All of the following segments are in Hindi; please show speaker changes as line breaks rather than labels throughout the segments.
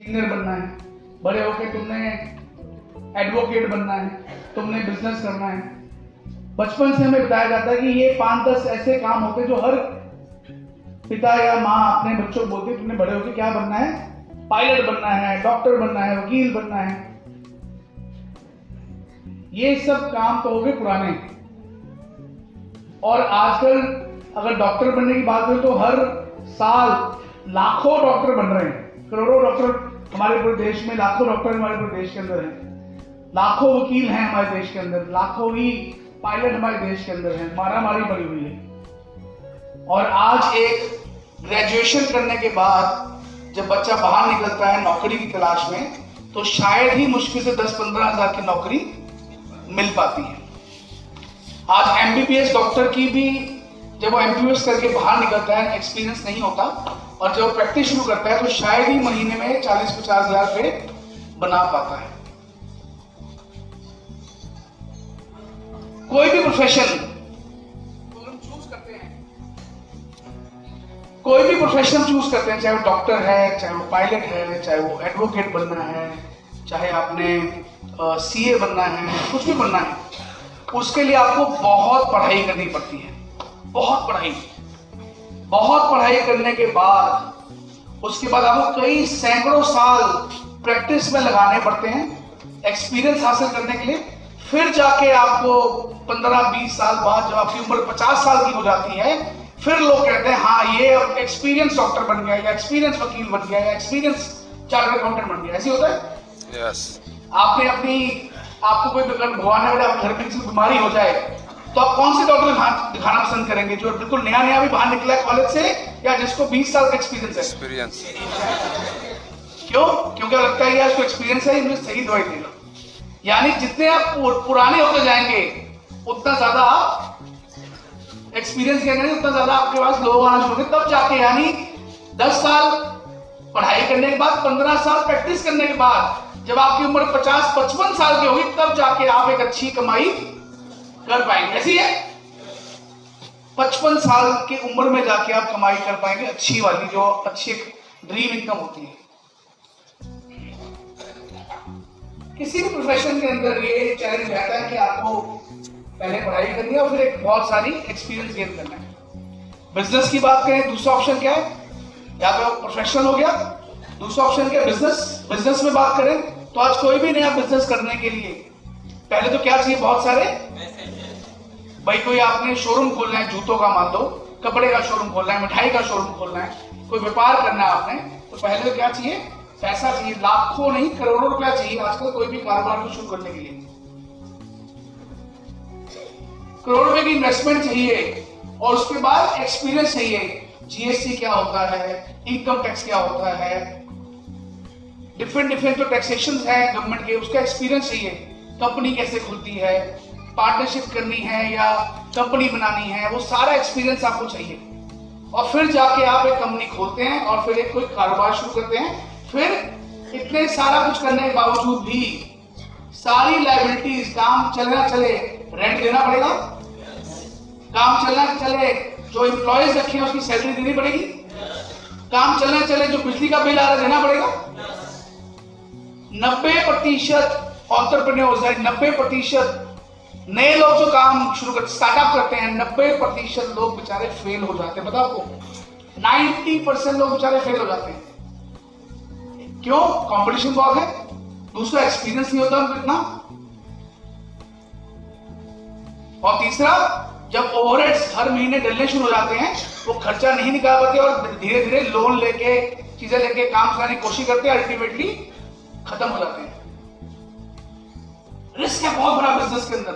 इंजीनियर बनना है, बड़े होके तुमने एडवोकेट बनना है, तुमने बिजनेस करना है। बचपन से हमें बताया जाता है कि ये 5-10 ऐसे काम होते हैं जो हर पिता या माँ अपने बच्चों को बोलते हैं तुमने बड़े होके क्या बनना है, पायलट बनना है, डॉक्टर बनना है, वकील बनना है। ये सब काम तो हो गए पुराने। और आजकल अगर डॉक्टर बनने की बात करें तो हर साल लाखों डॉक्टर बन रहे हैं, करोड़ों डॉक्टर हमारे पूरे देश में, लाखों डॉक्टर हमारे पूरे देश के अंदर हैं, लाखों वकील हैं हमारे देश के अंदर, लाखों ही पायलट हमारे देश के अंदर हैं। मारामारी पड़ी हुई है। और आज एक ग्रेजुएशन करने के बाद जब बच्चा बाहर निकलता है नौकरी की तलाश में, तो शायद ही मुश्किल से 10-15 हजार की नौकरी मिल पाती है। आज एमबीबीएस डॉक्टर की भी जब वो एमबीबीएस करके बाहर निकलता है, एक्सपीरियंस नहीं होता, और जब वो प्रैक्टिस शुरू करता है तो शायद ही महीने में 40-50 हजार रुपए बना पाता है। कोई भी प्रोफेशन हम चूज करते हैं, कोई भी प्रोफेशन चूज करते हैं, चाहे वो डॉक्टर है, चाहे वो पायलट है, चाहे वो एडवोकेट बनना है, चाहे आपने सीए बनना है, कुछ भी बनना है, उसके लिए आपको बहुत पढ़ाई करनी पड़ती है। बहुत पढ़ाई करने के बाद उसके बाद आपको कई सैकड़ों साल प्रैक्टिस में लगाने पड़ते हैं एक्सपीरियंस हासिल करने के लिए। फिर जाके आपको 15-20 साल बाद जब आपकी उम्र 50 साल की हो जाती है, फिर लोग कहते हैं हाँ ये एक्सपीरियंस डॉक्टर बन गया, या एक्सपीरियंस वकील बन गया, या एक्सपीरियंस चार्टर्ड अकाउंटेंट बन गया। ऐसे होता है। आपने आपको कोई भगवान ने घर में किसी बीमारी हो जाए तो आप कौन से डॉक्टर दिखाना पसंद करेंगे? जो बिल्कुल नया भी बाहर निकला है कॉलेज से, या जिसको 20 साल का एक्सपीरियंस है? क्यों? क्योंकि लगता है यार इसको एक्सपीरियंस है, इन्हें सही दवाई देगा। यानी जितने आप पुराने होते जाएंगे उतना ज्यादा आप एक्सपीरियंस करेंगे, उतना ज्यादा आपके पास लोग आना शुरू होंगे। तब जाके यानी 10 साल पढ़ाई करने के बाद, 15 साल प्रैक्टिस करने के बाद, जब आपकी उम्र 50-55 साल की होगी, तब जाके आप एक अच्छी कमाई कर पाएंगे। ऐसी है 55 साल की उम्र में जाके आप कमाई कर पाएंगे अच्छी वाली, जो अच्छी ड्रीम इनकम होती है। किसी भी प्रोफेशन के अंदर ये चैलेंज रहता है कि आपको पहले पढ़ाई करनी है और फिर एक बहुत सारी एक्सपीरियंस गेन करना है। बिजनेस की बात करें, दूसरा ऑप्शन क्या है? या तो प्रोफेशनल हो गया, दूसरा ऑप्शन क्या है? बिजनेस में बात करें तो आज कोई भी नया बिजनेस करने के लिए पहले तो क्या चाहिए? बहुत सारे भाई। कोई आपने शोरूम खोलना है जूतों का, मान लो कपड़े का शोरूम खोलना है, मिठाई का शोरूम खोलना है, कोई व्यापार करना है आपने, तो पहले तो क्या चाहिए? पैसा चाहिए। लाखों नहीं करोड़ों रुपया चाहिए आजकल कोई भी कारोबार को शुरू करने के लिए। करोड़ों रुपए की इन्वेस्टमेंट चाहिए, और उसके बाद एक्सपीरियंस चाहिए। जीएसटी क्या होता है, इनकम टैक्स क्या होता है, डिफरेंट जो टैक्सेशन है गवर्नमेंट के, उसका एक्सपीरियंस चाहिए। कंपनी कैसे खुलती है, पार्टनरशिप करनी है या कंपनी बनानी है, वो सारा एक्सपीरियंस आपको चाहिए। और फिर जाके आप एक कंपनी खोलते हैं और फिर एक कोई कारोबार शुरू करते हैं। फिर इतने सारा कुछ करने के बावजूद भी सारी लायबिलिटीज, काम चलना चले, रेंट देना पड़ेगा, काम चलना चले, जो एम्प्लॉयज रखे हैं उसकी सैलरी देनी पड़ेगी, काम चलना चले, जो बिजली का बिल आ रहा है देना पड़ेगा। 90% एंटरप्रेन्योर्स है, 90% नए लोग जो काम शुरू करते, स्टार्टअप करते हैं, 90% लोग बेचारे फेल हो जाते हैं। बताओ आपको 90% लोग बेचारे फेल हो जाते हैं। क्यों? कंपटीशन बहुत है, दूसरा एक्सपीरियंस नहीं होता उनको इतना, और तीसरा जब ओवरहेड्स हर महीने डलने शुरू हो जाते हैं, वो खर्चा नहीं निकाल पाते और धीरे धीरे लोन लेके, चीजें लेके काम चलाने की कोशिश करते हैं, अल्टीमेटली खत्म हो जाते हैं। रिस्क है बहुत बड़ा बिजनेस के अंदर,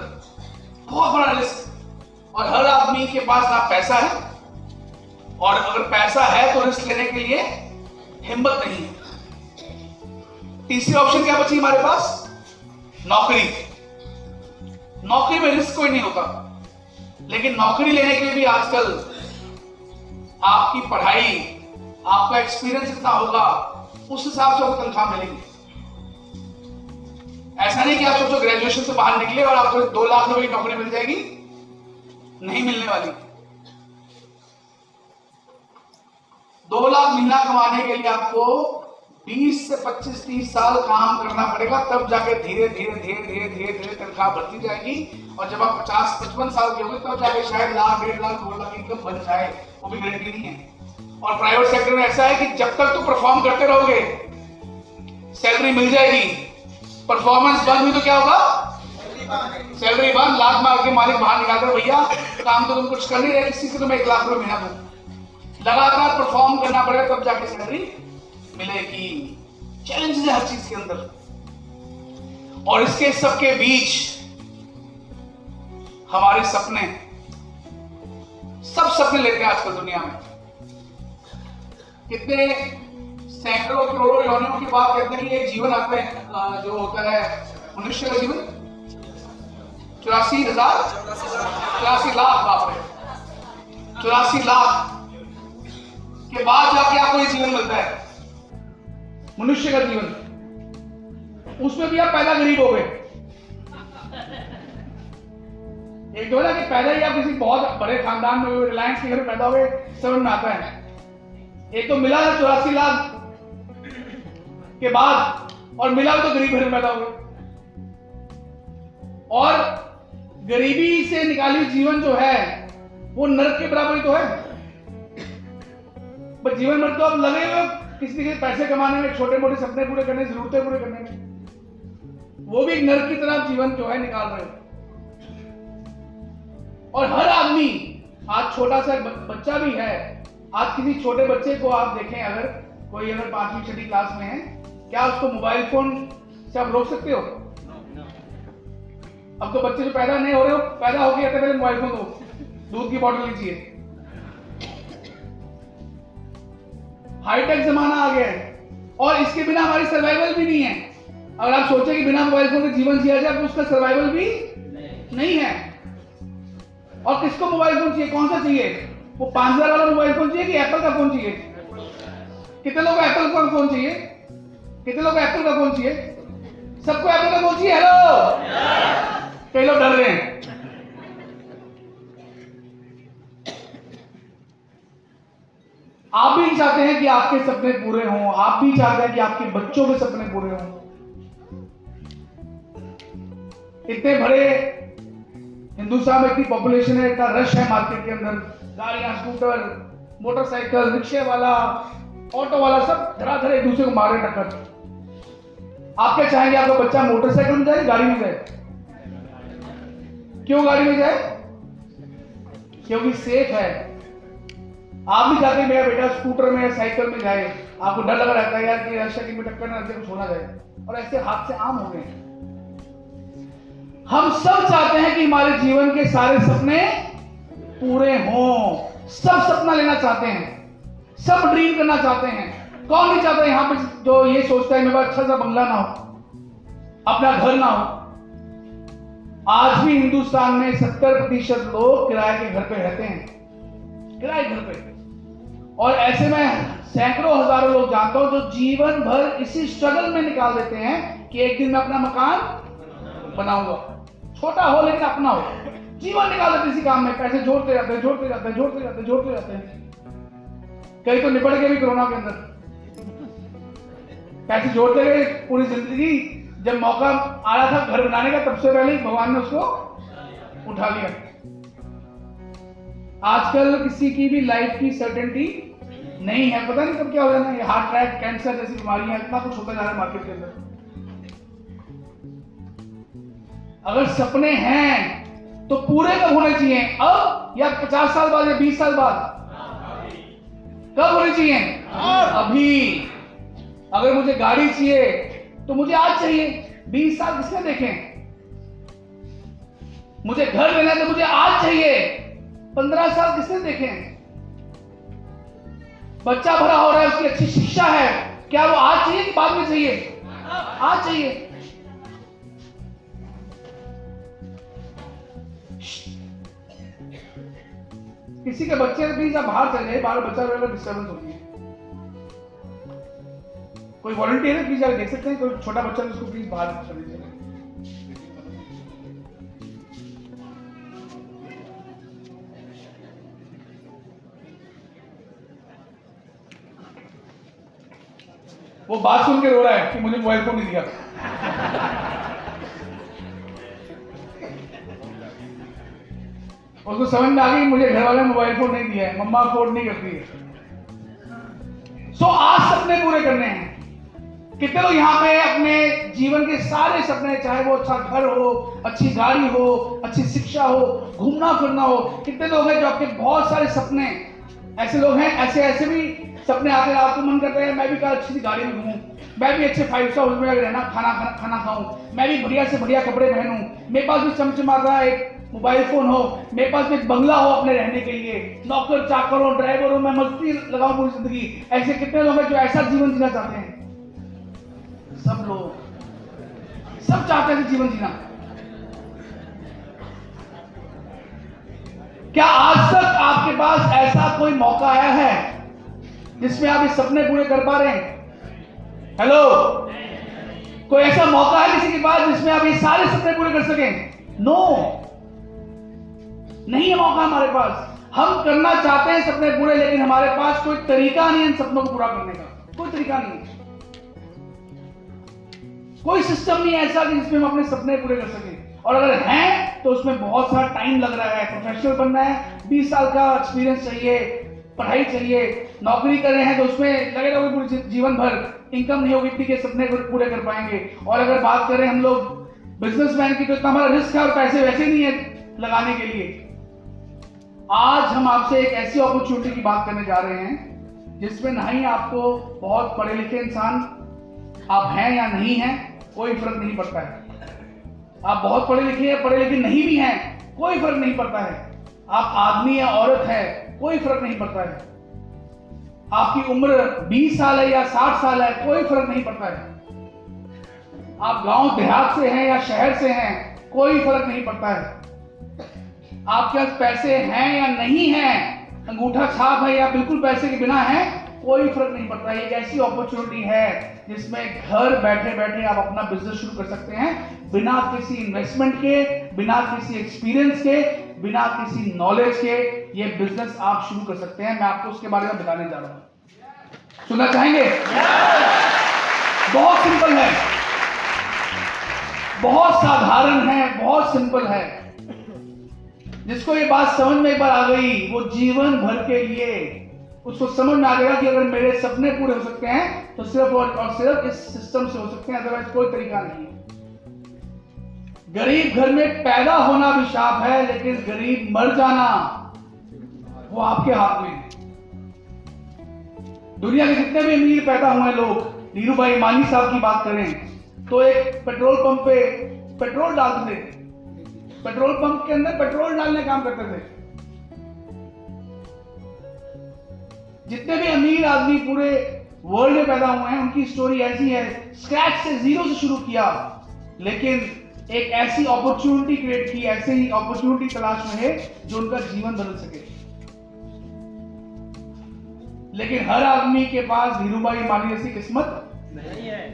बहुत बड़ा रिस्क। और हर आदमी के पास ना पैसा है, और अगर पैसा है तो रिस्क लेने के लिए हिम्मत नहीं है। तीसरी ऑप्शन क्या बची हमारे पास? नौकरी। नौकरी में रिस्क कोई नहीं होता, लेकिन नौकरी लेने के लिए भी आजकल आपकी पढ़ाई, आपका एक्सपीरियंस कितना होगा, उस हिसाब से आपको तनख्वाह मिलेगी। ऐसा नहीं कि आप सोचो ग्रेजुएशन से बाहर निकले और आपको 2 लाख रुपए की नौकरी मिल जाएगी, नहीं मिलने वाली। 2 लाख महीना कमाने के लिए आपको 20 से 25-30 साल काम करना पड़ेगा, तब जाके धीरे धीरे धीरे धीरे धीरे धीरे तनख्वाह बढ़ती जाएगी। और जब आप 50-55 साल के होंगे तब जाके शायद लाख, 1.5 लाख, 2 लाख इनकम बन जाए, वो भी गारंटी नहीं है। और प्राइवेट सेक्टर में ऐसा है कि जब तक तुम परफॉर्म करते रहोगे सैलरी मिल जाएगी, परफॉर्मेंस बंद हुई तो क्या होगा? सैलरी बंद, लात मार के मालिक बाहर निकाल दे, भैया काम तो तुम कुछ कर नहीं रहे, किसी से तुम्हें 1 लाख रुपए महीना दो। लगातार परफॉर्म करना पड़ेगा तब जाके सैलरी मिलेगी। चैलेंज है हर चीज के अंदर। और इसके सबके बीच हमारे सपने, सब सपने लेते हैं आजकल दुनिया में। कितने सैकड़ों करोड़ों योनियों की बात करते हैं कि एक जीवन आता है जो होता है मनुष्य का जीवन 84 लाख, बाप रे, 84 लाख के बाद जाके आपको ये जीवन मिलता है, मनुष्य का जीवन। उसमें भी आप पैदा गरीब हो गए। एक तो ना कि पैदा ही आप किसी बहुत बड़े खानदान में, रिलायंस के घर में पैदा हो गए, समझ में आता है। एक तो मिला 84 लाख के बाद, और मिला तो गरीब घर में पैदा हो गए। और गरीबी से निकाली जीवन जो है वो नरक के बराबर ही तो है। बस जीवन भर तो आप लगे हुए किसी के पैसे कमाने में, छोटे मोटे सपने पूरे करने, जरूरतें पूरे करने में, वो भी एक नरक की तरह जीवन जो है निकाल रहे हो। और हर आदमी, आज छोटा सा बच्चा भी है, आज किसी छोटे बच्चे को आप देखें, अगर कोई अगर 5वीं 6वीं क्लास में है, क्या उसको मोबाइल फोन से आप रोक सकते हो? अब तो बच्चे जो पैदा नहीं हो रहे हो, पैदा हो गया पहले मोबाइल फोन दो, दूध की बोतल लीजिए। हाईटेक जमाना आ गया है और इसके बिना हमारी सर्वाइवल भी नहीं है। अगर आप सोचे कि बिना मोबाइल फोन के जीवन जिया जाए तो उसका सर्वाइवल भी नहीं है। और किसको मोबाइल फोन चाहिए? कौन सा चाहिए? वो 5000 वाला मोबाइल फोन चाहिए कि एप्पल का फोन चाहिए? कितने लोगों को एप्पल का फोन चाहिए? कितने लोगों को एप्पल का फोन चाहिए? सबको एप्पल का फोन चाहिए। हेलो, कई लोग डर रहे हैं। आप भी चाहते हैं कि आपके सपने पूरे हों, आप भी चाहते हैं कि आपके बच्चों के सपने पूरे हों। इतने बड़े हिंदुस्तान में इतनी पॉपुलेशन है, इतना रश है मार्केट के अंदर, गाड़ियां, स्कूटर, मोटरसाइकिल, रिक्शे वाला, ऑटो वाला, सब धड़ाधड़ एक दूसरे को मार रहे टक्कर। आप क्या चाहेंगे? आपका बच्चा मोटरसाइकिल में जाए, गाड़ी में जाए? क्यों गाड़ी में जाए? क्योंकि सेफ है। आप भी चाहते हैं मेरा बेटा स्कूटर में, साइकिल में जाए, आपको डर लगा रहता है यार कि रास्ते की टक्कर ना कुछ होना जाए, और ऐसे हादसे आम हो गए। हम सब चाहते हैं कि हमारे जीवन के सारे सपने पूरे हों, सब सपना लेना चाहते हैं, सब ड्रीम करना चाहते हैं। कौन नहीं चाहता यहां पे जो ये सोचता है मेरे पास अच्छा सा बंगला ना हो, अपना घर ना हो। आज भी हिंदुस्तान में 70% लोग किराए के घर पे रहते हैं, किराए घर पे। और ऐसे में सैकड़ों हजारों लोग जानता हूं जो जीवन भर इसी स्ट्रगल में निकाल देते हैं कि एक दिन मैं अपना मकान बनाऊंगा, छोटा हो लेकिन अपना हो। जीवन निकाल देते इसी काम में, पैसे जोड़ते जाते हैं, जोड़ते जाते हैं, जोड़ते जाते हैं, जोड़ते जाते हैं। कई तो निपट गए भी कोरोना के अंदर, पैसे जोड़ते गए पूरी जिंदगी। जब मौका आ रहा था घर बनाने का, तब से पहले ही भगवान ने उसको उठा लिया। आजकल किसी की भी लाइफ की सर्टेनिटी नहीं है, पता नहीं कब क्या हो जाना। ये हार्ट अटैक, कैंसर जैसी बीमारियां, इतना कुछ होता जा रहा है मार्केट के अंदर। अगर सपने हैं तो पूरे कब होने चाहिए? अब या 50 साल बाद या 20 साल बाद? कब होने चाहिए? अभी। अगर मुझे गाड़ी चाहिए तो मुझे आज चाहिए, 20 साल किसने देखे? मुझे घर लेना है तो मुझे आज चाहिए, 15 साल किसने देखे? बच्चा भरा हो रहा है, उसकी अच्छी शिक्षा है, क्या वो आज चाहिए कि बाद में चाहिए? आज चाहिए। किसी के बच्चे प्लीज आप बाहर चले जाए, बाहर बच्चा रहेगा, डिस्टर्बेंस होती है। कोई वॉलंटियर है प्लीज, आप देख सकते हैं कोई छोटा बच्चा है, उसको प्लीज बाहर चले जाए। वो बात सुन के रो रहा है कि मुझे मोबाइल फोन नहीं दिया। उसको समझ में आ गई मुझे घर वाले मोबाइल फोन नहीं दिया है, मम्मा अफोर्ड नहीं करती है। सो आज सपने पूरे करने हैं। कितने लोग यहाँ पे अपने जीवन के सारे सपने, चाहे वो अच्छा घर हो, अच्छी गाड़ी हो, अच्छी शिक्षा हो, घूमना फिरना हो, कितने लोग हैं जो आपके बहुत सारे सपने, ऐसे लोग हैं, ऐसे भी सपने आते हैं, आपको मन करता है मैं भी कल अच्छी सी गाड़ी में घूमूं, मैं भी अच्छे 5 स्टार होटल में रहना, खाना खाऊं, मैं भी बढ़िया से बढ़िया कपड़े पहनूं, मेरे पास भी चमचमाता एक मोबाइल फोन हो, मेरे पास भी एक बंगला हो अपने रहने के लिए, नौकर चाकर हो, ड्राइवर हो, मैं मस्ती लगाऊं पूरी जिंदगी। ऐसे कितने लोग हैं जो ऐसा जीवन जीना चाहते हैं? सब लोग, सब चाहते हैं जीवन जीना। क्या आज तक आपके पास ऐसा कोई मौका आया है जिसमें आप ये सपने पूरे कर पा रहे हैं? हेलो, कोई ऐसा मौका है किसी के पास जिसमें आप ये सारे सपने पूरे कर सकें? नो, नहीं है मौका हमारे पास। हम करना चाहते हैं सपने पूरे, लेकिन हमारे पास कोई तरीका नहीं है इन सपनों को पूरा करने का। कोई तरीका नहीं है, कोई सिस्टम नहीं है ऐसा कि जिसमें हम अपने सपने पूरे कर सकें। और अगर हैं तो उसमें बहुत सारा टाइम लग रहा है। प्रोफेशनल बनना है, 20 साल का एक्सपीरियंस चाहिए, पढ़ाई चाहिए, नौकरी कर रहे हैं तो उसमें लगेगा पूरे जीवन भर इनकम नहीं होगी इतनी के सपने पूरे कर पाएंगे। और अगर बात करें हम लोग बिजनेसमैन की, तो इतना हमारा रिस्क है और पैसे वैसे नहीं है लगाने के लिए। आज हम आपसे एक ऐसी अपॉर्चुनिटी की बात करने जा रहे हैं जिसमें ना ही आपको बहुत पढ़े लिखे इंसान आप हैं या नहीं हैं कोई फर्क नहीं पड़ता है। आप बहुत पढ़े लिखे हैं, पढ़े लिखे नहीं भी हैं, कोई फर्क नहीं पड़ता है। आप आदमी या औरत है, कोई फर्क नहीं पड़ता है। आपकी उम्र 20 साल है या 60 साल है, कोई फर्क नहीं पड़ता है। आप गांव देहात से हैं या शहर से हैं, कोई फर्क नहीं पड़ता है। आपके पास पैसे हैं या नहीं हैं, अंगूठा छाप है या बिल्कुल पैसे के बिना है, कोई फर्क नहीं पड़ता। एक ऐसी अपॉर्चुनिटी है जिसमें घर बैठे बैठे आप अपना बिजनेस शुरू कर सकते हैं, बिना किसी इन्वेस्टमेंट के, बिना किसी एक्सपीरियंस के, बिना किसी नॉलेज के। ये बिजनेस आप शुरू कर सकते हैं। मैं आपको उसके बारे में बताने जा रहा हूं। सुनना चाहेंगे? बहुत सिंपल है, बहुत साधारण है, बहुत सिंपल है। जिसको ये बात समझ में एक बार आ गई, वो जीवन भर के लिए उसको समझ में आ गया कि अगर मेरे सपने पूरे हो सकते हैं तो सिर्फ और सिर्फ इस सिस्टम से हो सकते हैं, अदरवाइज कोई तरीका नहीं है। गरीब घर में पैदा होना भी शाप है, लेकिन गरीब मर जाना वो आपके हाथ में है। दुनिया के जितने भी अमीर पैदा हुए लोग, नीरू भाई मानी साहब की बात करें तो एक पेट्रोल पंप पे पेट्रोल डालते थे, पेट्रोल पंप के अंदर पेट्रोल डालने काम करते थे। जितने भी अमीर आदमी पूरे वर्ल्ड में पैदा हुए हैं उनकी स्टोरी ऐसी है, स्क्रैच से, जीरो से शुरू किया, लेकिन एक ऐसी अपॉर्चुनिटी क्रिएट की, ऐसे ही अपॉर्चुनिटी तलाश में है जो उनका जीवन बदल सके। लेकिन हर आदमी के पास धीरूभाई माली जैसी किस्मत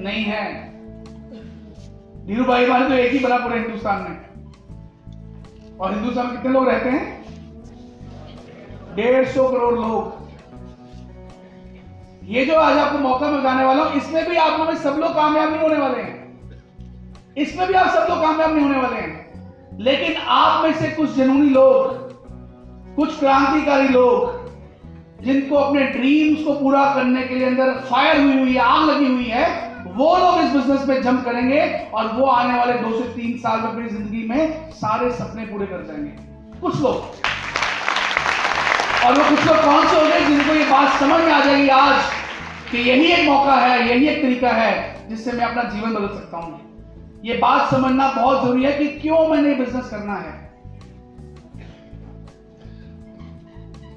नहीं है। धीरूभाई माली तो एक ही बना पूरे हिंदुस्तान में, और हिंदुस्तान में कितने लोग रहते हैं? 150 करोड़ लोग। ये जो आज आपको मौका मैं बताने वाला हूं, इसमें भी आप में सब लोग कामयाब नहीं होने वाले हैं, इसमें भी आप सब लोग कामयाब नहीं होने वाले हैं। लेकिन आप में से कुछ जनूनी लोग, कुछ क्रांतिकारी लोग, जिनको अपने ड्रीम्स को पूरा करने के लिए अंदर फायर हुई है, आग लगी हुई है, वो लोग इस बिजनेस में जंप करेंगे और वो आने वाले 2 से 3 साल में अपनी जिंदगी में सारे सपने पूरे कर जाएंगे। कुछ लोग, और वो कुछ लोग कौन से होंगे जिनको ये बात समझ में आ जाएगी आज कि यही एक मौका है, यही एक तरीका है जिससे मैं अपना जीवन बदल सकता हूं। ये बात समझना बहुत जरूरी है कि क्यों मैंने बिजनेस करना है।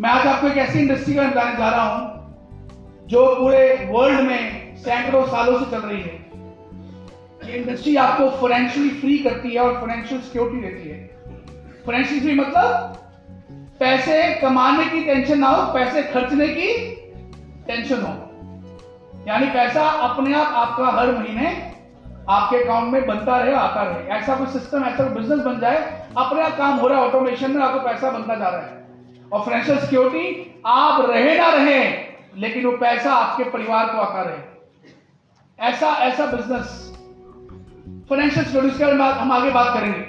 मैं आज आपको एक ऐसी इंडस्ट्री का बताने जा रहा हूं जो पूरे वर्ल्ड में सैकड़ों सालों से चल रही है। ये इंडस्ट्री आपको फाइनेंशियली फ्री करती है और फाइनेंशियल सिक्योरिटी देती है। फाइनेंशियल फ्री मतलब पैसे कमाने की टेंशन ना हो, पैसे खर्चने की टेंशन हो, यानी पैसा अपने आप आपका हर महीने आपके अकाउंट में बनता रहे, आता रहे। ऐसा कोई सिस्टम, ऐसा कोई बिजनेस बन जाए, अपने आप काम हो रहा है, ऑटोमेशन में आपको पैसा बनता जा रहा है। और फाइनेंशियल सिक्योरिटी, आप रहे ना रहे लेकिन वो पैसा आपके परिवार को आता रहे। ऐसा ऐसा बिजनेस, फाइनेंशियल स्टडीज के बारे में हम आगे बात करेंगे।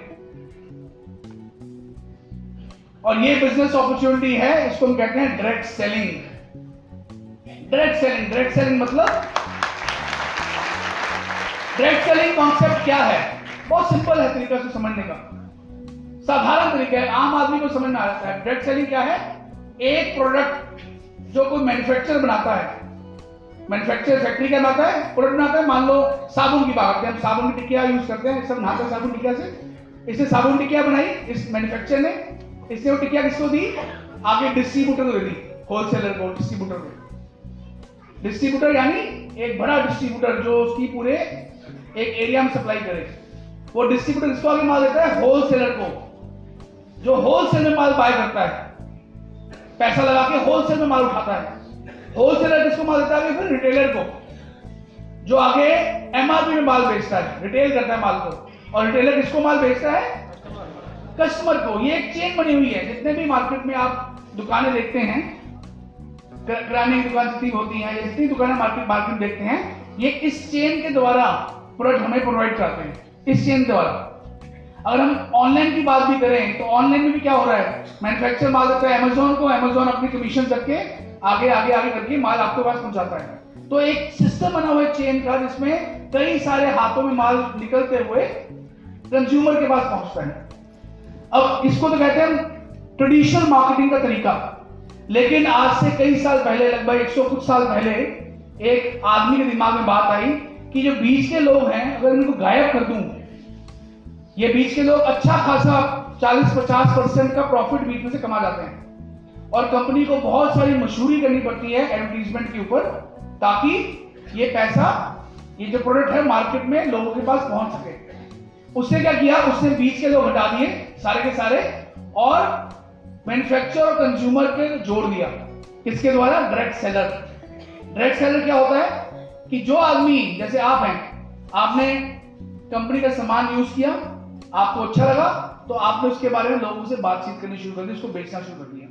और ये बिजनेस अपॉर्चुनिटी है, इसको हम कहते हैं डायरेक्ट सेलिंग। डायरेक्ट सेलिंग मतलब, डायरेक्ट सेलिंग कॉन्सेप्ट क्या है? बहुत सिंपल है तरीका से समझने का, साधारण तरीका है, आम आदमी को समझ में आ जाता है। डायरेक्ट सेलिंग क्या है? एक प्रोडक्ट जो कोई मैन्युफैक्चरर बनाता है, मैन्युफैक्चरर फैक्ट्री क्या बनाता है, प्रोडक्ट बनाता है। मान लो साबुन की बात करते हैं, हम साबुन की टिकिया यूज करते हैं, सब नहाते हैं साबुन टिकिया से। इससे साबुन टिकिया बनाई इस मैन्युफैक्चरर ने, इससे वो टिकिया किसको दी? आगे डिस्ट्रीब्यूटर को दे दी, होलसेलर को, डिस्ट्रीब्यूटर को। डिस्ट्रीब्यूटर यानी एक बड़ा डिस्ट्रीब्यूटर जो उसकी पूरे एक एरिया में सप्लाई करे। वो डिस्ट्रीब्यूटर किसको आगे माल देता है? होलसेलर को, जो होलसेल में माल बाय करता है, पैसा लगा के होलसेल में माल उठाता है। होलसेलर किसको माल देता है? फिर रिटेलर को, जो आगे एमआरपी में माल बेचता है, रिटेल करता है माल को। और रिटेलर किसको माल बेचता है? कस्टमर को। ये एक चेन बनी हुई है। जितने भी मार्केट में आप दुकानें देखते हैं, किराने की दुकान जितनी होती हैं, जितनी दुकानें मार्केट में देखते हैं, ये इस चेन के द्वारा प्रोडक्ट हमें प्रोवाइड करते हैं, इस चेन के द्वारा। अगर हम ऑनलाइन की बात भी करें तो ऑनलाइन में भी क्या हो रहा है? मैन्युफैक्चरर माल देता है अमेज़न को, अमेज़न अपनी कमीशन करके आगे आगे आगे करके माल आपके पास पहुंचाता है। तो एक सिस्टम बना हुआ है चेन का, जिसमें कई सारे हाथों में माल निकलते हुए कंज्यूमर के पास पहुंचता है। अब इसको तो कहते हैं ट्रेडिशनल मार्केटिंग का तरीका। लेकिन आज से कई साल पहले, लगभग 100 कुछ साल पहले, एक आदमी के दिमाग में बात आई कि जो बीच के लोग हैं, अगर इनको गायब कर दूं, ये बीच के लोग अच्छा खासा 40-50% का प्रॉफिट बीच में से कमा जाते हैं। और कंपनी को बहुत सारी मशहूरी करनी पड़ती है एडवर्टीजमेंट के ऊपर, ताकि ये पैसा, ये जो प्रोडक्ट है मार्केट में लोगों के पास पहुंच सके। उसने क्या किया? उसने बीच के लोग हटा दिए सारे के सारे, और मैन्युफैक्चरर और कंज्यूमर के जोड़ दिया। किसके द्वारा? Direct seller. डायरेक्ट सेलर क्या होता है कि जो आदमी, जैसे आप हैं, आपने कंपनी का सामान यूज किया, आपको अच्छा लगा, तो आपने उसके बारे में लोगों से बातचीत करनी शुरू कर दी, उसको बेचना शुरू कर दिया।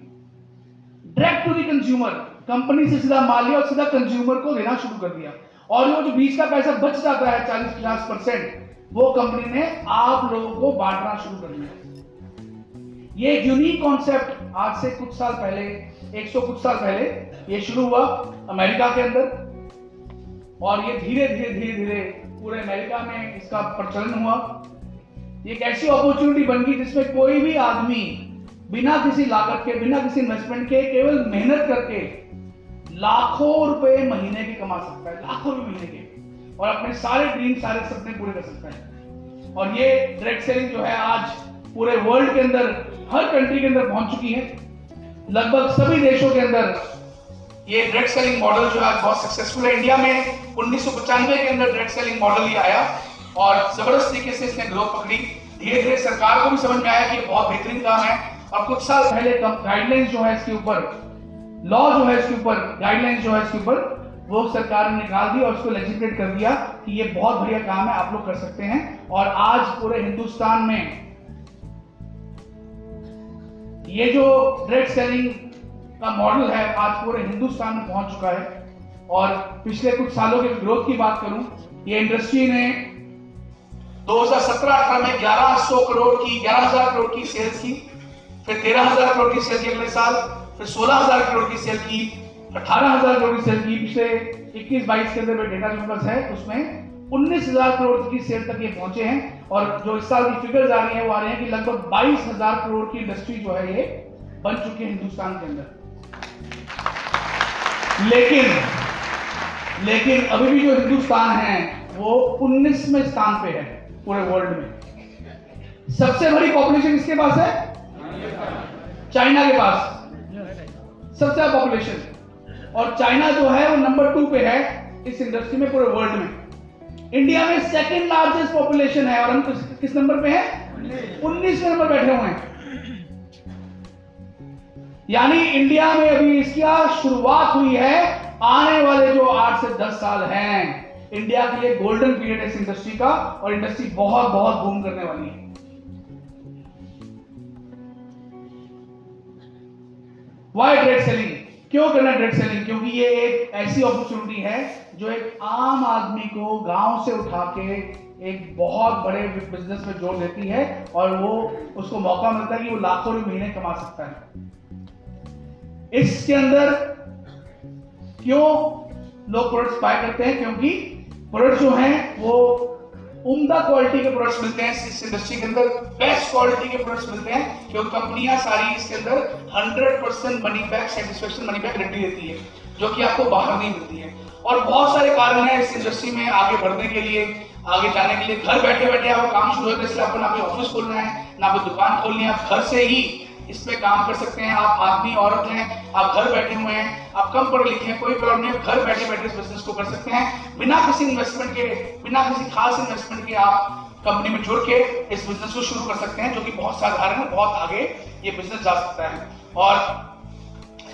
Direct to the consumer, company से सीधा माल लिया और सीधा कंज्यूमर को देना शुरू कर दिया। और वो जो बीच का पैसा बच जाता है 40-50%, वो कंपनी ने आप लोगों को बांटना शुरू कर दिया। ये यूनिक कॉन्सेप्ट आज से कुछ साल पहले, 100 कुछ साल पहले ये शुरू हुआ अमेरिका के अंदर, और ये धीरे धीरे पूरे अमेरिका में इसका प्रचलन हुआ। ये एक ऐसी अपॉर्चुनिटी बन गई जिसमें कोई भी आदमी बिना किसी लागत के, बिना किसी इन्वेस्टमेंट के, केवल मेहनत करके लाखों रुपए महीने के कमा सकता है, लाखों रुपए महीने के, और अपने सारे ड्रीम, सारे सपने पूरे कर सकता है। और ये डायरेक्ट सेलिंग जो है आज पूरे वर्ल्ड के अंदर, हर कंट्री के अंदर पहुंच चुकी है। लगभग सभी देशों के अंदर ये डायरेक्ट सेलिंग मॉडल जो है बहुत सक्सेसफुल है। इंडिया में 1995 के अंदर डायरेक्ट सेलिंग मॉडल ही आया और जबरदस्त तरीके से इसने ग्रोथ पकड़ी। धीरे धीरे सरकार को भी समझ में आया कि बहुत बेहतरीन काम है, और कुछ साल पहले गाइडलाइंस जो है इसके ऊपर, लॉ जो है इसके ऊपर, गाइडलाइंस जो है इसके ऊपर, वो सरकार ने निकाल दी और उसको लेजिस्लेट कर दिया कि ये बहुत बढ़िया काम है, आप लोग कर सकते हैं। और आज पूरे हिंदुस्तान में ये जो डायरेक्ट सेलिंग का मॉडल है आज पूरे हिंदुस्तान में पहुंच चुका है। और पिछले कुछ सालों के ग्रोथ की बात करूं, ये इंडस्ट्री ने 2017-18 में 11,000 करोड़ की सेल्स की, फिर 13,000 करोड़ की सेल की अगले साल, फिर 16,000 करोड़ की सेल की, 18,000 करोड़ की सेल की। पिछले 21-22 के अंदर डेटा जो बस है उसमें 19,000 करोड़ की सेल तक ये पहुंचे हैं। और जो इस साल की फिगर्स आ रही हैं वो आ रही हैं कि लगभग 22,000 करोड़ की इंडस्ट्री जो है ये बन चुकी है हिंदुस्तान के अंदर। लेकिन अभी भी जो हिंदुस्तान है वो 19वें स्थान पे है पूरे वर्ल्ड में। सबसे बड़ी पॉपुलेशन किसके पास है? चाइना के पास सबसे ज्यादा पॉपुलेशन, और चाइना जो है वो नंबर 2 पे है इस इंडस्ट्री में पूरे वर्ल्ड में। इंडिया में सेकंड लार्जेस्ट पॉपुलेशन है और हम किस नंबर पे हैं? 19वें नंबर बैठे हुए हैं। यानी इंडिया में अभी इसकी शुरुआत हुई है। आने वाले जो 8 से 10 साल हैं इंडिया के लिए गोल्डन पीरियड है इस इंडस्ट्री का, और इंडस्ट्री बहुत बहुत बूम करने वाली है। Why direct selling? क्यों करना डायरेक्ट सेलिंग? क्योंकि ये एक ऐसी अपॉर्चुनिटी है जो एक आम आदमी को गांव से उठा के एक बहुत बड़े बिजनेस में जोड़ देती है और वो उसको मौका मिलता है कि वो लाखों रुपए महीने कमा सकता है। इसके अंदर क्यों लोग प्रोडक्ट्स बाय करते हैं? क्योंकि प्रोडक्ट्स जो हैं वो उम्दा क्वालिटी के प्रोडक्ट्स मिलते हैं इस इंडस्ट्री के अंदर, बेस्ट क्वालिटी के प्रोडक्ट्स मिलते हैं, क्योंकि कंपनियां सारी इसके अंदर 100% money back satisfaction money back guarantee देती है, जो कि आपको बाहर नहीं मिलती है। और बहुत सारे कारण हैं इस इंडस्ट्री में आगे बढ़ने के लिए, आगे जाने के लिए। घर बैठे बैठे आपको काम शुरू होता है, इसलिए आपको ना कोई ऑफिस खोलना है ना कोई दुकान खोलनी है, आप घर से ही इसमें काम कर सकते हैं। आप आदमी औरत हैं, आप घर बैठे हुए हैं, आप कम पढ़े लिखे हैं, कोई प्रॉब्लम नहीं है, घर बैठे बैठे इस बिजनेस को कर सकते हैं बिना किसी इन्वेस्टमेंट के, बिना किसी खास इन्वेस्टमेंट के। आप कंपनी में जुड़ के इस बिजनेस को शुरू कर सकते हैं, जो कि बहुत साधारण है, बहुत आगे ये बिजनेस जा सकता है। और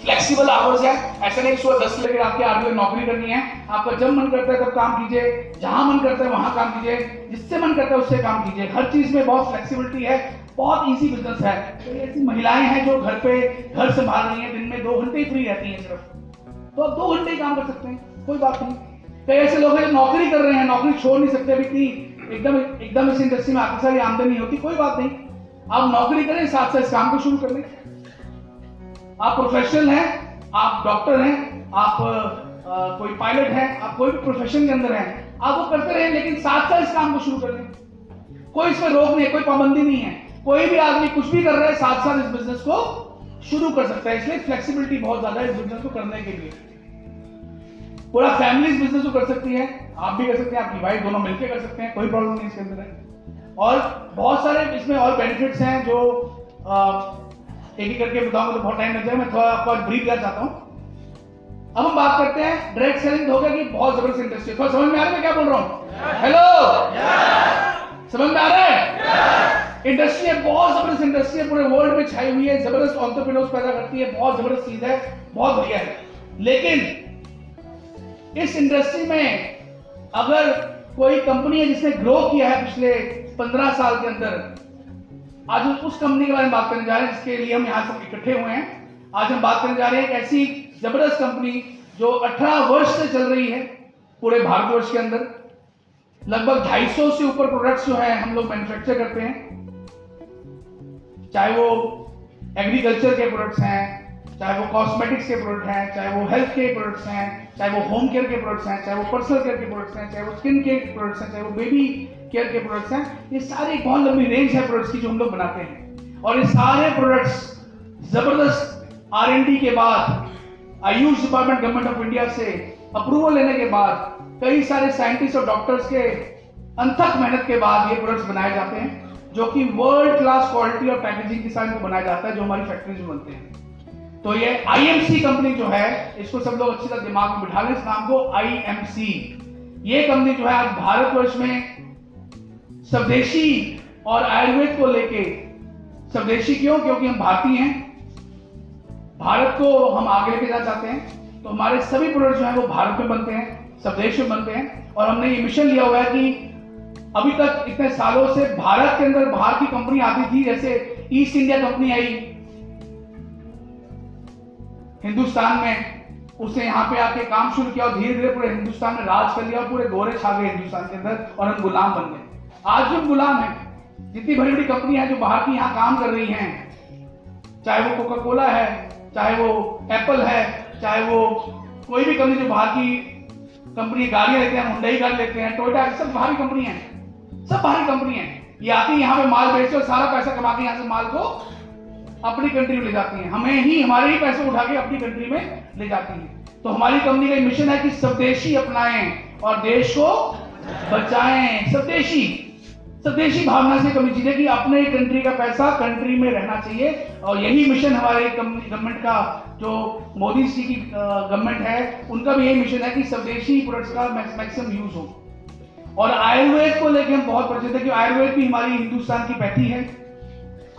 फ्लेक्सिबल आवर्स है, ऐसा नहीं सुबह 10 से लेकर आपके 8 बजे नौकरी करनी है। आपका जब मन करता है तब काम कीजिए, जहां मन करता है वहां काम कीजिए, जिससे मन करता है उससे काम कीजिए। हर चीज में बहुत फ्लेक्सिबिलिटी है, बहुत इजी बिजनेस है। तो ऐसी महिलाएं हैं जो घर पे घर संभाल रही हैं, दिन में 2 घंटे ही फ्री रहती हैं सिर्फ, तो आप 2 घंटे ही काम कर सकते हैं, कोई बात नहीं। कई ऐसे लोग हैं जो नौकरी कर रहे हैं, नौकरी छोड़ नहीं सकते, अभी इतनी एकदम इस इंडस्ट्री में आती सारी आमदनी होती, कोई बात नहीं, आप नौकरी करें, साथ साथ इस काम को शुरू कर लें। आप प्रोफेशनल हैं, आप डॉक्टर हैं, आप कोई पायलट हैं, आप कोई भी प्रोफेशन के अंदर हैं, आप वो करते रहें, लेकिन साथ साथ इस काम को शुरू कर लें। कोई इसमें रोक नहीं है, कोई पाबंदी नहीं है, कोई भी आदमी कुछ भी कर रहा है साथ साथ इस बिजनेस को शुरू कर सकता है। इसलिए फ्लेक्सिबिलिटी बहुत ज्यादा है इस बिजनेस को करने के लिए। पूरा फैमिली इस बिजनेस को कर सकती है, आप भी कर सकते हैं, आपकी वाइफ, दोनों मिलकर कर सकते हैं, कोई प्रॉब्लम नहीं इसके अंदर है। और बहुत सारे इसमें और बेनिफिट्स हैं जो एक ही करके बताऊंगा तो बहुत टाइम लग जाएगा, मैं थोड़ा आपको ब्रीफ करना चाहता हूं। अब हम बात करते हैं डायरेक्ट सेलिंग हो गया कि बहुत जबरदस्त इंडस्ट्री। थोड़ा समझ में आ रहा है मैं क्या बोल रहा हूं? हेलो, समझ में आ रहा है? इंडस्ट्री है, बहुत जबरदस्त इंडस्ट्री है, पूरे वर्ल्ड में छाई हुई है, जबरदस्त एंटरप्रेन्योर्स पैदा करती है, बहुत जबरदस्त चीज है, बहुत बढ़िया है। लेकिन इस इंडस्ट्री में अगर कोई कंपनी है जिसने ग्रो किया है पिछले 15 साल के अंदर, आज हम उस कंपनी के बारे में बात करने जा रहे हैं जिसके लिए हम यहाँ सब इकट्ठे हुए हैं। आज हम बात करने जा रहे हैं एक ऐसी जबरदस्त कंपनी जो 18 वर्ष से चल रही है पूरे भारतवर्ष के अंदर। लगभग 250 से ऊपर प्रोडक्ट्स जो हैं हम लोग मैन्युफैक्चर करते हैं, चाहे वो एग्रीकल्चर के प्रोडक्ट्स हैं, चाहे वो कॉस्मेटिक्स के प्रोडक्ट हैं, चाहे वो हेल्थ के प्रोडक्ट्स हैं, चाहे वो होम केयर के प्रोडक्ट्स हैं, चाहे वो पर्सनल केयर के प्रोडक्ट्स हैं, चाहे वो स्किन केयर के प्रोडक्ट्स हैं, चाहे वो बेबी केयर के प्रोडक्ट्स हैं। ये सारी एक बहुत लंबी रेंज है प्रोडक्ट्स की जो हम लोग बनाते हैं। और ये सारे प्रोडक्ट्स जबरदस्त R&D के बाद, Ayush department government of India से अप्रूवल लेने के बाद, कई सारे साइंटिस्ट और डॉक्टर्स के अनथक मेहनत के बाद ये प्रोडक्ट्स बनाए जाते हैं, जो कि वर्ल्ड क्लास क्वालिटी और पैकेजिंग के साथ इनको बनाया जाता है, जो हमारी फैक्ट्रीज में बनते हैं। तो ये IMC कंपनी जो है, इसको सब लोग अच्छी तरह दिमाग में बिठा लें, इस नाम को IMC। ये कंपनी जो है आज भारतवर्ष में स्वदेशी और आयुर्वेद को लेके, स्वदेशी क्यों? क्योंकि हम भारतीय हैं, भारत को हम आगे लेके जाना चाहते हैं, तो हमारे सभी प्रोडक्ट जो है वो भारत में बनते हैं, स्वदेश में बनते हैं। और हमने ये मिशन लिया हुआ है कि अभी तक इतने सालों से भारत के अंदर बाहर की कंपनी आती थी, जैसे ईस्ट इंडिया कंपनी आई हिंदुस्तान में, उसने यहाँ पे आके काम शुरू किया और धीरे धीरे पूरे हिंदुस्तान में राज कर लिया और पूरे गोरे छा गए हिंदुस्तान के अंदर और हम गुलाम बन गए। आज भी हम गुलाम हैं। जितनी बड़ी बड़ी कंपनी है जो बाहर की यहाँ काम कर रही हैं, चाहे वो कोका कोला है, चाहे वो एप्पल है, चाहे वो कोई भी कंपनी जो बाहर की कंपनी, गाड़ियां लेते हैं, हुंडई गाड़ी लेते हैं, टोयोटा, सब बाहरी कंपनी है, सब बाहरी कंपनी है। ये आती है यहाँ पे माल बेचते और सारा पैसा कमा के यहाँ से माल को अपनी कंट्री में ले जाती हैं, हमारे ही पैसे उठा के अपनी कंट्री में ले जाती हैं। तो हमारी कंपनी का मिशन है कि स्वदेशी अपनाएं और देश को बचाएं। स्वदेशी भावना से कमी चीजें कि अपने कंट्री का पैसा कंट्री में रहना चाहिए, और यही मिशन हमारे गवर्नमेंट का, जो मोदी जी की गवर्नमेंट है, उनका भी यही मिशन है कि स्वदेशी प्रोडक्ट्स का मैक्सिमम यूज हो। और आयुर्वेद को लेकर हम बहुत परिचित है कि आयुर्वेद भी हमारी हिंदुस्तान की पैथी है।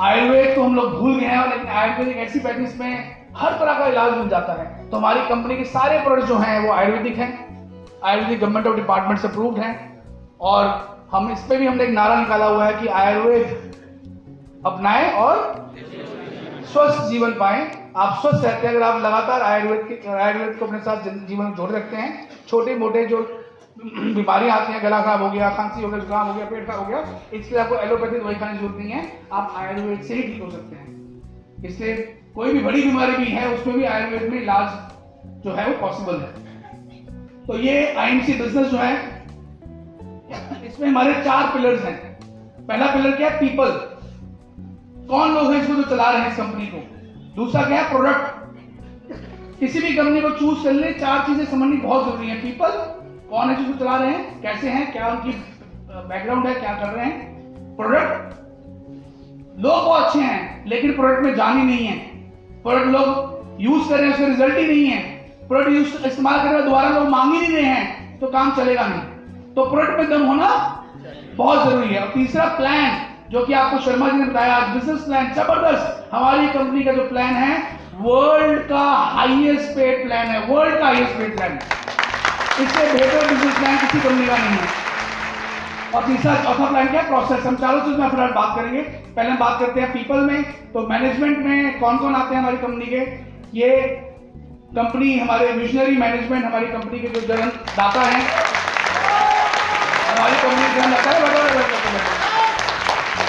आयुर्वेद को हम लोग भूल गए हैं, लेकिन आयुर्वेद एक ऐसी पैथी जिसमें हर तरह का इलाज मिल जाता है। तो हमारी कंपनी के सारे प्रोडक्ट जो हैं वो आयुर्वेदिक हैं, आयुर्वेदिक गवर्नमेंट ऑफ डिपार्टमेंट से अप्रूव्ड हैं। और हम इस पे भी हमने एक नारा निकाला हुआ है कि आयुर्वेद अपनाएं और स्वस्थ जीवन पाएं। आप स्वस्थ रहते हैं अगर आप लगातार आयुर्वेद को अपने साथ जीवन में जोड़े रखते हैं। छोटे मोटे जो बीमारियां आती हैं, गला खराब हो गया, खांसी हो गया, जुकाम हो गया, पेट खराब हो गया, इसके लिए आपको एलोपैथी दवाई खाने की जरूरत नहीं है, आप आयुर्वेद से ही ठीक हो सकते हैं। इसलिए कोई भी बड़ी बीमारी भी है उसमें भी आयुर्वेद में इलाज जो है वो पॉसिबल है। तो ये IMC बिजनेस जो है इसमें हमारे 4 पिलर्स हैं। पहला पिलर क्या है? पीपल, कौन लोग हैं इसको जो चला रहे हैं इस कंपनी को। दूसरा क्या है? प्रोडक्ट। किसी भी कंपनी को चूज करने 4 चीजें समझनी बहुत जरूरी है। पीपल, कौन है जिसको चला रहे हैं, कैसे हैं, क्या उनकी बैकग्राउंड है, क्या कर रहे हैं। प्रोडक्ट, लोग बहुत अच्छे हैं लेकिन प्रोडक्ट में जान ही नहीं है। प्रोडक्ट लोग यूज कर रहे हैं, उसका रिजल्ट ही नहीं है। प्रोडक्ट यूज इस्तेमाल कर रहे हैं, दोबारा लोग मांग ही नहीं रहे हैं, तो काम चलेगा नहीं। तो प्रोडक्ट में दम होना बहुत जरूरी है। और तीसरा प्लान, जो कि आपको शर्मा जी ने बताया आज, बिजनेस प्लान जबरदस्त। हमारी कंपनी का जो प्लान है वर्ल्ड का हाईएस्ट पेड प्लान है, वर्ल्ड का हाईएस्ट पेड प्लान है। इससे बेहतर बिजनेस प्लान किसी कंपनी का नहीं है। और तीसरा चौथा प्लान क्या है? प्रोसेस। हम चारों चीज में फिलहाल बात करेंगे। पहले हम बात करते हैं पीपल में। तो मैनेजमेंट में कौन कौन आते हैं हमारी कंपनी के? ये कंपनी हमारे विजनरी मैनेजमेंट, हमारी कंपनी के जो जन्मदाता हैं, हमारी कंपनी के जन्मदाता है,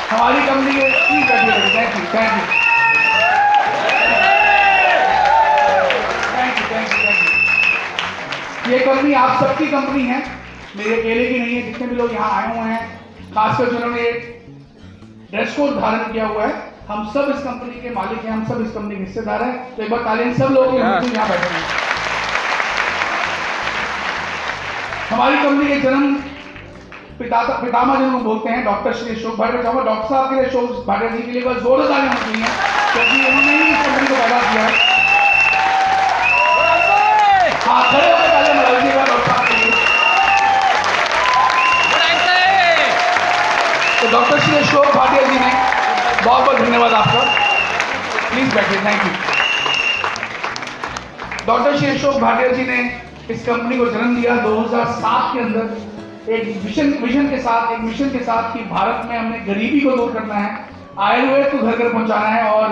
हमारी कंपनी के थैंक यू ये कंपनी आप सबकी कंपनी है, मेरे अकेले की नहीं है। जितने भी लोग यहाँ आए हुए हैं, खासकर जिन्होंने ड्रेस कोड धारण किया हुआ है, हम सब इस कंपनी के मालिक हैं, हम सब इस कंपनी के हिस्सेदार हैं। तो एक बार तालियां सब लोगों के यहाँ बैठे हैं। हमारी कंपनी के जन्म पितामह जिनको बोलते हैं डॉक्टर श्री अशोक भाटिया। डॉक्टर साहब के लिए, अशोक भाटिया जी के लिए बस जोरदार तालियां होनी चाहिए, क्योंकि उन्होंने ही इस कंपनी को पैदा किया है। हाँ, खड़े होकर तालियां बजाइएगा डॉक्टर साहब के लिए। तो डॉक्टर श्री अशोक भाटिया जी ने बहुत बहुत धन्यवाद आपका। प्लीज बैठिए, thank you. Doctor Shri Ashok Bhatia ji ने इस कंपनी को जन्म दिया 2007 के अंदर एक विजन के साथ, एक मिशन के साथ कि भारत में हमने गरीबी को दूर करना है, आयुर्वेद को घर घर पहुंचाना है और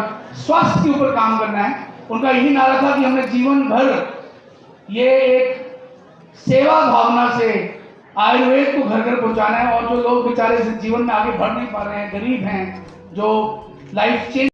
स्वास्थ्य के ऊपर काम करना है। उनका यही नारा था कि हमने जीवन भर ये एक सेवा भावना से आयुर्वेद को घर घर पहुंचाना है। और जो लोग बेचारे जीवन में आगे बढ़ नहीं पा रहे हैं, गरीब हैं, जो लाइफ चेंज